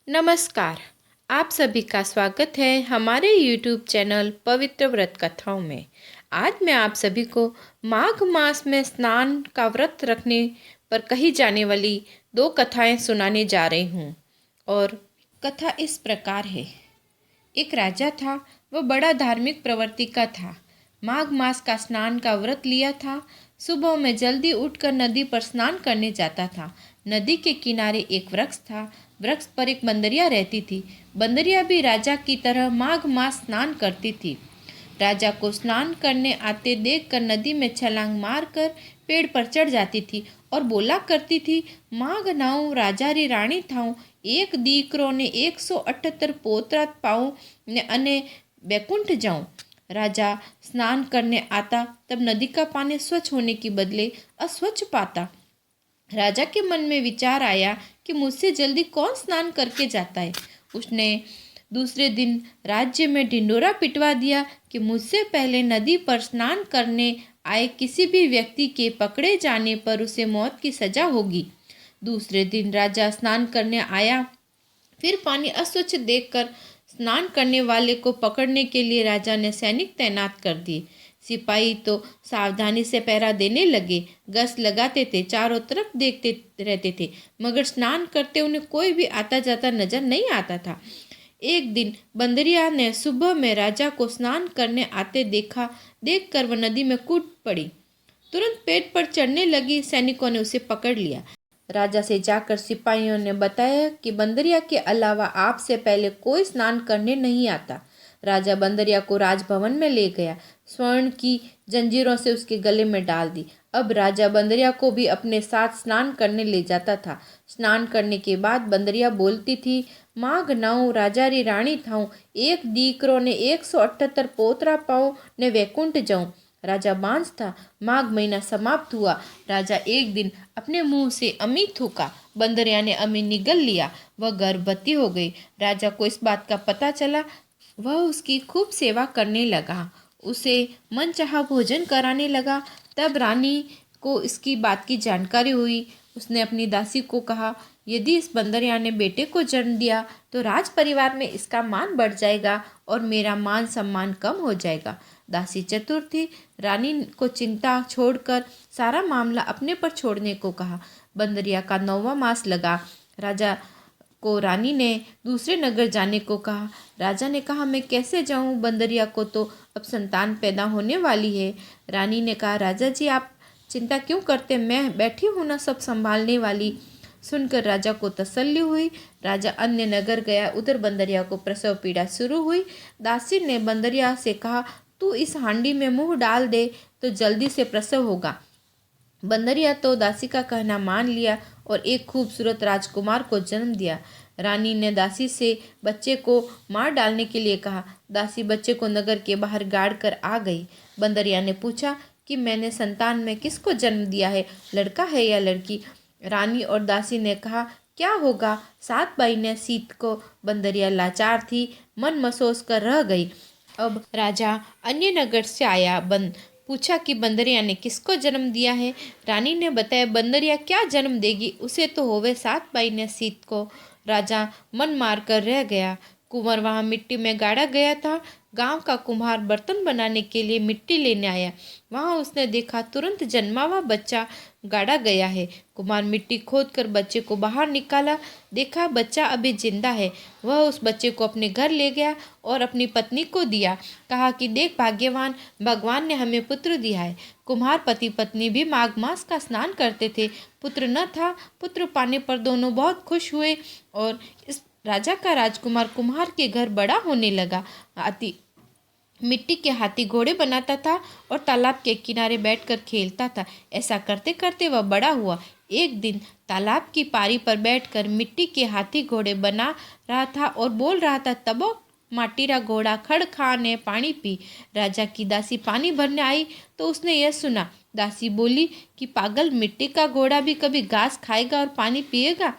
नमस्कार। आप सभी का स्वागत है हमारे YouTube चैनल पवित्र व्रत कथाओं में। आज मैं आप सभी को माघ मास में स्नान का व्रत रखने पर कही जाने वाली 2 कथाएं सुनाने जा रही हूँ। और कथा इस प्रकार है। एक राजा था, वह बड़ा धार्मिक प्रवृत्ति का था। माघ मास का स्नान का व्रत लिया था। सुबह में जल्दी उठकर नदी पर स्नान करने जाता था। नदी के किनारे एक वृक्ष था। वृक्ष पर एक बंदरिया रहती थी। बंदरिया भी राजा की तरह माघ मास स्नान करती थी। राजा को स्नान करने आते देखकर नदी में छलांग मारकर पेड़ पर चढ़ जाती थी और बोला करती थी, माघ नाऊ राजा री रानी थाऊं, एक दीकरो ने 178 पोतरा पाऊं ने अने बैकुंठ जाऊं। राजा स्नान करने आता तब नदी का पानी स्वच्छ होने की बदले अस्वच्छ पाता। राजा के मन में विचार आया कि मुझसे जल्दी कौन स्नान करके जाता है। उसने दूसरे दिन राज्य में ढिंडोरा पिटवा दिया कि मुझसे पहले नदी पर स्नान करने आए किसी भी व्यक्ति के पकड़े जाने पर उसे मौत की सजा होगी। दूसरे दिन राजा स्नान करने आया। फिर पानी अस्वच्छ देखकर स्नान करने वाले को पकड़ने के लिए राजा ने सैनिक तैनात कर दिए। सिपाही तो सावधानी से पहरा देने लगे, गश्त लगाते थे, चारों तरफ देखते रहते थे, मगर स्नान करते उन्हें कोई भी आता जाता नजर नहीं आता था। एक दिन बंदरिया ने सुबह में राजा को स्नान करने आते देखा। देखकर वह नदी में कूद पड़ी। तुरंत पेट पर चढ़ने लगी। सैनिकों ने उसे पकड़ लिया। राजा से जाकर सिपाहियों ने बताया कि बंदरिया के अलावा आपसे पहले कोई स्नान करने नहीं आता। राजा बंदरिया को राजभवन में ले गया। स्वर्ण की जंजीरों से उसके गले में डाल दी। अब राजा बंदरिया को भी अपने साथ स्नान करने ले जाता था। स्नान करने के बाद बंदरिया बोलती थी, माघ नाऊ राजा री रानी थाऊं, एक दीकरो ने 178 पोतरा पाऊं ने वैकुंठ जाऊं। राजा बांझ था। माघ महीना समाप्त हुआ। राजा एक दिन अपने मुंह से अमी थूका। बंदरिया ने अमी निगल लिया। वह गर्भवती हो गई। राजा को इस बात का पता चला। वह उसकी खूब सेवा करने लगा, उसे मनचाहा भोजन कराने लगा। तब रानी को इसकी बात की जानकारी हुई। उसने अपनी दासी को कहा, यदि इस बंदरिया ने बेटे को जन्म दिया तो राज परिवार में इसका मान बढ़ जाएगा और मेरा मान सम्मान कम हो जाएगा। दासी चतुर थी। रानी को चिंता छोड़कर सारा मामला अपने पर छोड़ने को कहा। बंदरिया का 9वां मास लगा। राजा को रानी ने दूसरे नगर जाने को कहा। राजा ने कहा, मैं कैसे जाऊं? बंदरिया को तो अब संतान पैदा होने वाली है। रानी ने कहा, राजा जी आप चिंता क्यों करते, मैं बैठी हूं ना सब संभालने वाली। सुनकर राजा को तसल्ली हुई। राजा अन्य नगर गया। उधर बंदरिया को प्रसव पीड़ा शुरू हुई। दासी ने बंदरिया से कहा, तू इस हांडी में मुंह डाल दे तो जल्दी से प्रसव होगा। बंदरिया तो दासी का कहना मान लिया और एक खूबसूरत राजकुमार को जन्म दिया। रानी ने दासी से बच्चे को मार डालने के लिए कहा। दासी बच्चे को नगर के बाहर गाड़ कर आ गई। बंदरिया ने पूछा कि मैंने संतान में किसको जन्म दिया है, लड़का है या लड़की? रानी और दासी ने कहा, क्या होगा? 7 महीने सीत को। बंदरिया लाचार थी, मन मसोस कर रह गई। अब राजा अन्य नगर से आया। पूछा कि बंदरिया ने किसको जन्म दिया है। रानी ने बताया, बंदरिया क्या जन्म देगी, उसे तो होवे 7 महीने सीत को। राजा मन मार कर रह गया। कुंवर वहाँ मिट्टी में गाड़ा गया था। गांव का कुम्हार बर्तन बनाने के लिए मिट्टी लेने आया। वहाँ उसने देखा तुरंत जन्मा हुआ बच्चा गाड़ा गया है। कुम्हार मिट्टी खोदकर बच्चे को बाहर निकाला। देखा बच्चा अभी जिंदा है। वह उस बच्चे को अपने घर ले गया और अपनी पत्नी को दिया। कहा कि देख भाग्यवान, भगवान ने हमें पुत्र दिया है। कुम्हार पति पत्नी भी माघ मास का स्नान करते थे। पुत्र न था। पुत्र पाने पर दोनों बहुत खुश हुए और इस राजा का राजकुमार कुम्हार के घर बड़ा होने लगा। मिट्टी के हाथी घोड़े बनाता था और तालाब के किनारे बैठकर खेलता था। ऐसा करते करते वह बड़ा हुआ। एक दिन तालाब की पारी पर बैठकर मिट्टी के हाथी घोड़े बना रहा था और बोल रहा था, तबो माटीरा घोड़ा खड़ खा ने पानी पी। राजा की दासी पानी भरने आई तो उसने यह सुना। दासी बोली कि पागल, मिट्टी का घोड़ा भी कभी घास खाएगा और पानी पिएगा?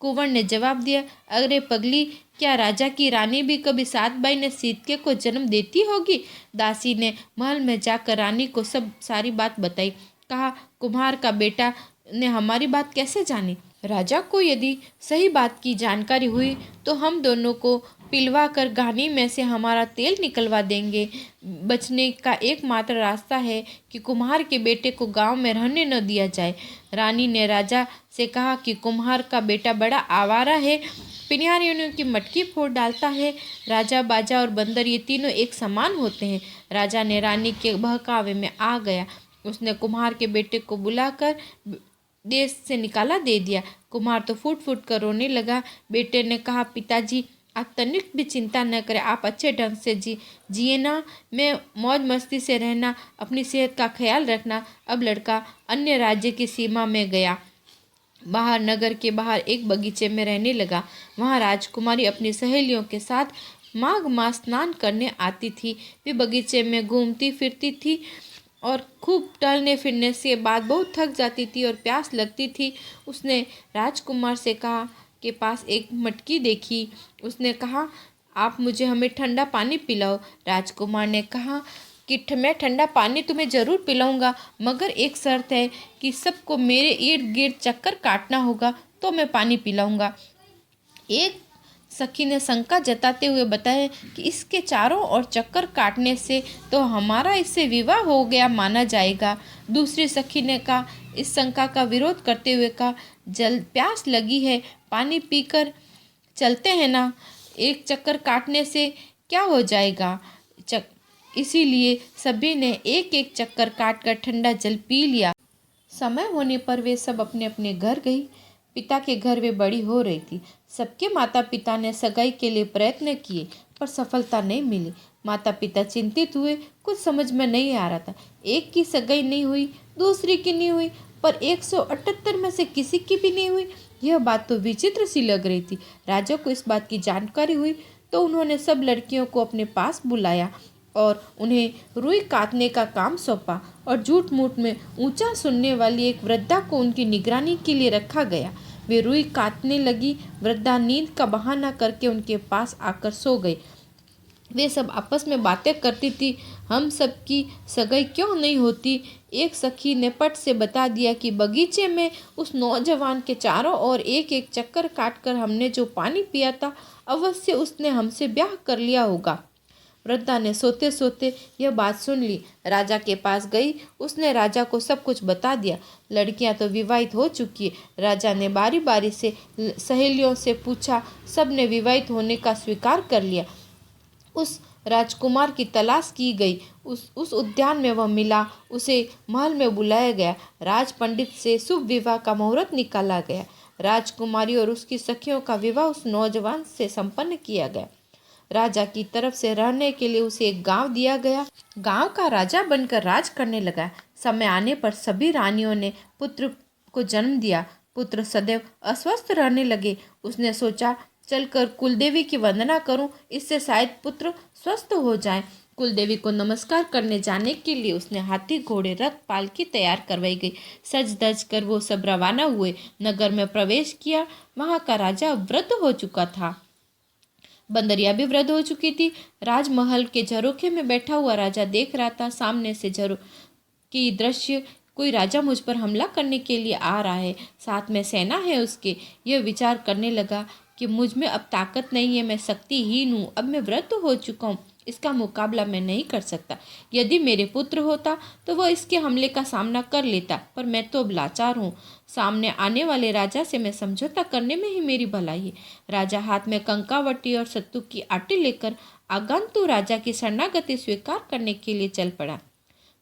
कुंवर ने जवाब दिया, अरे पगली, क्या राजा की रानी भी कभी 7 महीने सीत को जन्म देती होगी? दासी ने महल में जाकर रानी को सारी बात बताई। कहा, कुम्हार का बेटा ने हमारी बात कैसे जानी? राजा को यदि सही बात की जानकारी हुई तो हम दोनों को पिलवा कर घानी में से हमारा तेल निकलवा देंगे। बचने का एकमात्र रास्ता है कि कुम्हार के बेटे को गांव में रहने न दिया जाए। रानी ने राजा से कहा कि कुम्हार का बेटा बड़ा आवारा है, पिनियारियों की मटकी फोड़ डालता है। राजा, बाजा और बंदर ये तीनों एक समान होते हैं। राजा ने रानी के बहकावे में आ गया। उसने कुम्हार के बेटे को बुलाकर देश से निकाला दे दिया। कुम्हार तो फूट फूट कर रोने लगा। बेटे ने कहा, पिताजी आप तनिक भी चिंता न करें, आप अच्छे ढंग से जिए ना, मैं मौज मस्ती से रहना, अपनी सेहत का ख्याल रखना। अब लड़का अन्य राज्य की सीमा में गया, बाहर नगर के बाहर एक बगीचे में रहने लगा। वहाँ राजकुमारी अपनी सहेलियों के साथ माघ मास स्नान करने आती थी। वे बगीचे में घूमती फिरती थी और खूब टहलने फिरने से बाद बहुत थक जाती थी और प्यास लगती थी। उसने राजकुमार से कहा के पास एक मटकी देखी। उसने कहा, आप मुझे हमें ठंडा पानी पिलाओ। राजकुमार ने कहा कि मैं ठंडा पानी तुम्हें ज़रूर पिलाऊंगा, मगर एक शर्त है कि सबको मेरे इर्द गिर्द चक्कर काटना होगा तो मैं पानी पिलाऊंगा। एक सखी ने शंका जताते हुए बताया कि इसके चारों ओर चक्कर काटने से तो हमारा इससे विवाह हो गया माना जाएगा। दूसरी सखी ने कहा, इस शंका का विरोध करते हुए कहा, जल प्यास लगी है, पानी पीकर चलते हैं ना, एक चक्कर काटने से क्या हो जाएगा। इसीलिए सभी ने एक एक चक्कर काटकर ठंडा जल पी लिया। समय होने पर वे सब अपने अपने घर गई। पिता के घर वे बड़ी हो रही थी। सबके माता पिता ने सगाई के लिए प्रयत्न किए पर सफलता नहीं मिली। माता पिता चिंतित हुए, कुछ समझ में नहीं आ रहा था। एक की सगाई नहीं हुई, दूसरी की नहीं हुई, पर 178 में से किसी की भी नहीं हुई। यह बात तो विचित्र सी लग रही थी। राजा को इस बात की जानकारी हुई तो उन्होंने सब लड़कियों को अपने पास बुलाया और उन्हें रुई काटने का काम सौंपा और झूठ मूठ में ऊंचा सुनने वाली एक वृद्धा को उनकी निगरानी के लिए रखा गया। वे रुई काटने लगी। वृद्धा नींद का बहाना करके उनके पास आकर सो गई। वे सब आपस में बातें करती थी, हम सब की सगाई क्यों नहीं होती। एक सखी ने पट से बता दिया कि बगीचे में उस नौजवान के चारों ओर एक एक चक्कर काटकर हमने जो पानी पिया था, अवश्य उसने हमसे ब्याह कर लिया होगा। वृद्धा ने सोते सोते यह बात सुन ली। राजा के पास गई। उसने राजा को सब कुछ बता दिया। लड़कियां तो विवाहित हो चुकी है। राजा ने बारी बारी से सहेलियों से पूछा, सब ने विवाहित होने का स्वीकार कर लिया। उस राजकुमार की तलाश की गई। उस उद्यान में वह मिला। उसे महल में बुलाया गया। राज पंडित से शुभ विवाह का मुहूर्त निकाला गया। राजकुमारी और उसकी सखियों का विवाह उस नौजवान से संपन्न किया गया। राजा की तरफ से रहने के लिए उसे एक गांव दिया गया। गांव का राजा बनकर राज करने लगा। समय आने पर सभी रानियों ने पुत्र को जन्म दिया। पुत्र सदैव अस्वस्थ रहने लगे। उसने सोचा, चलकर कुलदेवी की वंदना करूं, इससे शायद पुत्र स्वस्थ हो जाएं। कुलदेवी को नमस्कार करने जाने के लिए उसने हाथी, घोड़े, रथ, पालकी तैयार करवाई गई। सज धज कर वो सब रवाना हुए। नगर में प्रवेश किया। वहां का राजा वृद्ध हो चुका था। बंदरिया भी वृद्ध हो चुकी थी। राजमहल के झरोखे में बैठा हुआ राजा देख रहा था, सामने से की दृश्य, कोई राजा मुझ पर हमला करने के लिए आ रहा है, साथ में सेना है उसके। यह विचार करने लगा कि मुझ में अब ताकत नहीं है, मैं शक्तिहीन हूँ, अब मैं वृद्ध हो चुका हूँ, इसका मुकाबला मैं नहीं कर सकता। यदि मेरे पुत्र होता तो वह इसके हमले का सामना कर लेता, पर मैं तो अब लाचार हूँ। सामने आने वाले राजा से मैं समझौता करने में ही मेरी भलाई है। राजा हाथ में कंकावटी और सत्तू की आटी लेकर आगंतुक राजा की शरणागति स्वीकार करने के लिए चल पड़ा।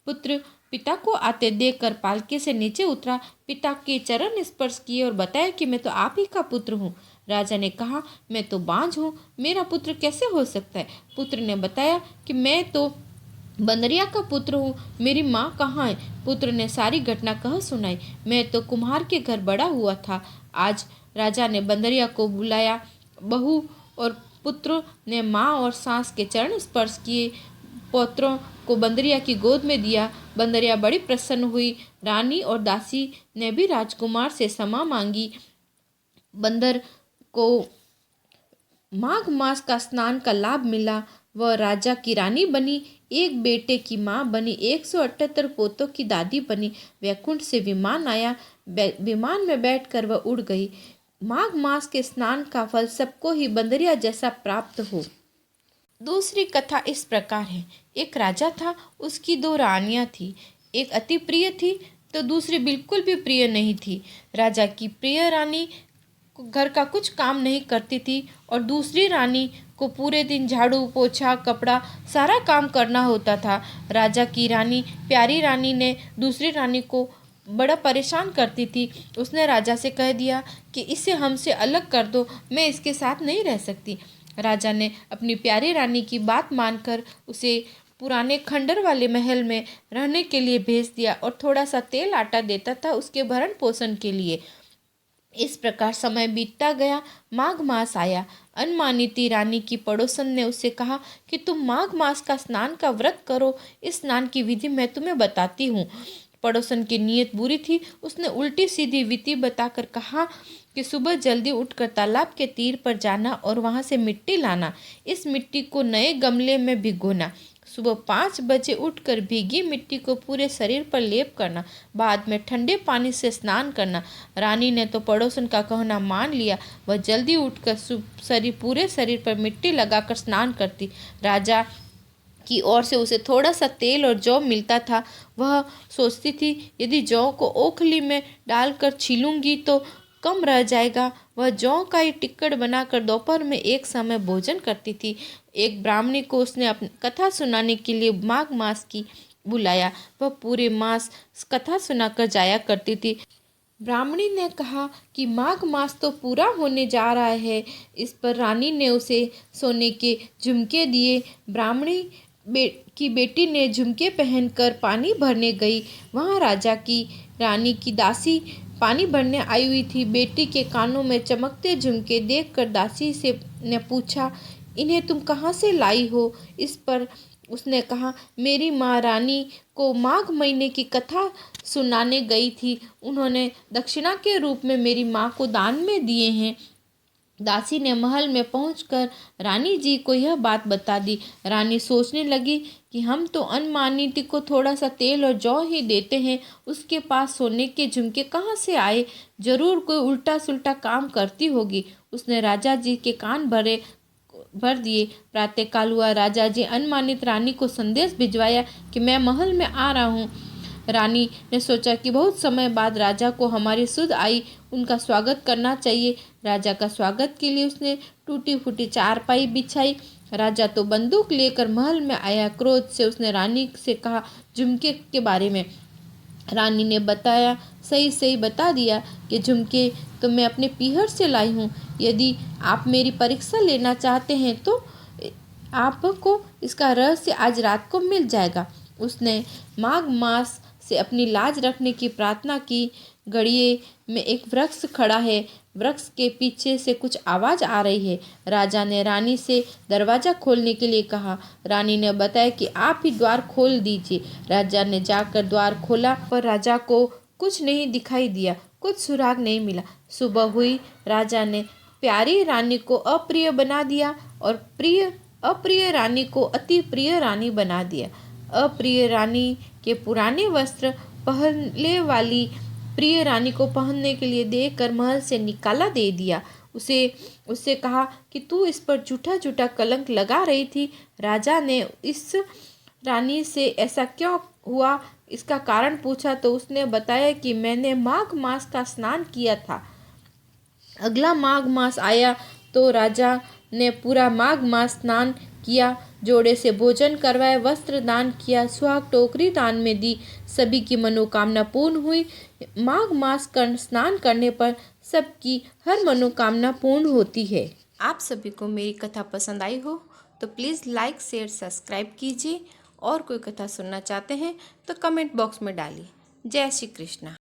पुत्र पिता को आते देखकर पालकी से नीचे उतरा, पिता के चरण स्पर्श किए और बताया कि मैं तो आप ही का पुत्र हूँ। राजा ने कहा, मैं तो बांझ हूँ, मेरा पुत्र कैसे हो सकता है। पुत्र ने बताया कि मैं तो बंदरिया का पुत्र हूँ, मेरी माँ कहाँ है। पुत्र ने सारी घटना कह सुनाई। मैं तो कुम्हार के घर बड़ा हुआ था। आज राजा ने बंदरिया को बुलाया। बहू और पुत्र ने माँ और सास के चरण स्पर्श किए। पौत्रों को बंदरिया की गोद में दिया। बंदरिया बड़ी प्रसन्न हुई। रानी और दासी ने भी राजकुमार से क्षमा मांगी। बंदर को माघ मास का स्नान का लाभ मिला। वह राजा की रानी बनी, एक बेटे की माँ बनी, 178 पोतों की दादी बनी। वैकुंठ से विमान आया। विमान में बैठकर वह उड़ गई। माघ मास के स्नान का फल सबको ही बंदरिया जैसा प्राप्त हो। दूसरी कथा इस प्रकार है। एक राजा था, उसकी दो रानियां थी। एक अति प्रिय थी तो दूसरी बिल्कुल भी प्रिय नहीं थी। राजा की प्रिय रानी घर का कुछ काम नहीं करती थी और दूसरी रानी को पूरे दिन झाड़ू पोछा कपड़ा सारा काम करना होता था। राजा की रानी प्यारी रानी ने दूसरी रानी को बड़ा परेशान करती थी। उसने राजा से कह दिया कि इसे हमसे अलग कर दो, मैं इसके साथ नहीं रह सकती। राजा ने अपनी प्यारी रानी की बात मानकर उसे पुराने खंडर वाले महल में रहने के लिए भेज दिया और थोड़ा सा तेल आटा देता था उसके भरण पोषण के लिए। इस प्रकार समय बीतता गया। माघ मास आया। अनमानिती रानी की पड़ोसन ने उससे कहा कि तुम माघ मास का स्नान का व्रत करो, इस स्नान की विधि मैं तुम्हें बताती हूँ। पड़ोसन की नीयत बुरी थी। उसने उल्टी सीधी विधि बताकर कहा कि सुबह जल्दी उठकर तालाब के तीर पर जाना और वहां से मिट्टी लाना। इस मिट्टी को नए गमले में भिगोना। सुबह 5 बजे उठकर भीगी मिट्टी को पूरे शरीर पर लेप करना। बाद में ठंडे पानी से स्नान करना। रानी ने तो पड़ोसन का कहना मान लिया। वह जल्दी उठकर पूरे शरीर पर मिट्टी लगाकर स्नान करती। राजा की ओर से उसे थोड़ा सा तेल और जौ मिलता था। वह सोचती थी यदि जौ को ओखली में डालकर छीलूंगी तो कम रह जाएगा। वह जौ का ही टिक्कड़ बनाकर दोपहर में एक समय भोजन करती थी। एक ब्राह्मणी को उसने अपनी कथा सुनाने के लिए माघ मास की बुलाया। वह पूरे मास कथा सुनाकर जाया करती थी। ब्राह्मणी ने कहा कि माघ मास तो पूरा होने जा रहा है। इस पर रानी ने उसे सोने के झुमके दिए। ब्राह्मणी की बेटी ने झुमके पहनकर पानी भरने गई। वहाँ राजा की रानी की दासी पानी भरने आई हुई थी। बेटी के कानों में चमकते झुमके देखकर दासी से ने पूछा, इन्हें तुम कहाँ से लाई हो? इस पर उसने कहा, मेरी माँ रानी को माघ महीने की कथा सुनाने गई थी। उन्होंने दक्षिणा के रूप में मेरी माँ को दान में दिए हैं। दासी ने महल में पहुंचकर रानी जी को यह बात बता दी। रानी सोचने लगी कि हम तो अनमानिती को थोड़ा सा तेल और जौ ही देते हैं, उसके पास सोने के झुमके कहाँ से आए? जरूर कोई उल्टा सुल्टा काम करती होगी। उसने राजा जी के कान भर दिए। प्रातःकाल हुआ। राजा जी अनमानित रानी को संदेश भिजवाया कि मैं महल में आ रहा हूँ। रानी ने सोचा कि बहुत समय बाद राजा को हमारी सुध आई, उनका स्वागत करना चाहिए। राजा का स्वागत के लिए उसने टूटी फूटी चारपाई बिछाई। राजा तो बंदूक लेकर महल में आया। क्रोध से उसने रानी से कहा झुमके के बारे में। रानी ने बताया, सही बता दिया कि झुमके तो मैं अपने पीहर से लाई हूँ। यदि आप मेरी परीक्षा लेना चाहते हैं तो आपको इसका रहस्य आज रात को मिल जाएगा। उसने माघ मास से अपनी लाज रखने की प्रार्थना की। गड़िए में एक वृक्ष खड़ा है। वृक्ष के पीछे से कुछ आवाज आ रही है। राजा ने रानी से दरवाजा खोलने के लिए कहा। रानी ने बताया कि आप ही द्वार खोल दीजिए। राजा ने जाकर द्वार खोला पर राजा को कुछ नहीं दिखाई दिया, कुछ सुराग नहीं मिला। सुबह हुई। राजा ने प्यारी रानी को अप्रिय बना दिया और अप्रिय रानी को अति प्रिय रानी बना दिया। अप्रिय रानी के पुराने वस्त्र पहनने वाली प्रिय रानी को पहनने के लिए देकर महल से निकाला दे दिया। उससे कहा कि तू इस पर झूठा झूठा कलंक लगा रही थी। राजा ने इस रानी से ऐसा क्यों हुआ इसका कारण पूछा तो उसने बताया कि मैंने माघ मास का स्नान किया था। अगला माघ मास आया तो राजा ने पूरा माघ मास स्नान किया, जोड़े से भोजन करवाए, वस्त्र दान किया, सुहाग टोकरी दान में दी। सभी की मनोकामना पूर्ण हुई। माघ मास का स्नान करने पर सबकी हर मनोकामना पूर्ण होती है। आप सभी को मेरी कथा पसंद आई हो तो प्लीज़ लाइक शेयर सब्सक्राइब कीजिए और कोई कथा सुनना चाहते हैं तो कमेंट बॉक्स में डालिए। जय श्री कृष्णा।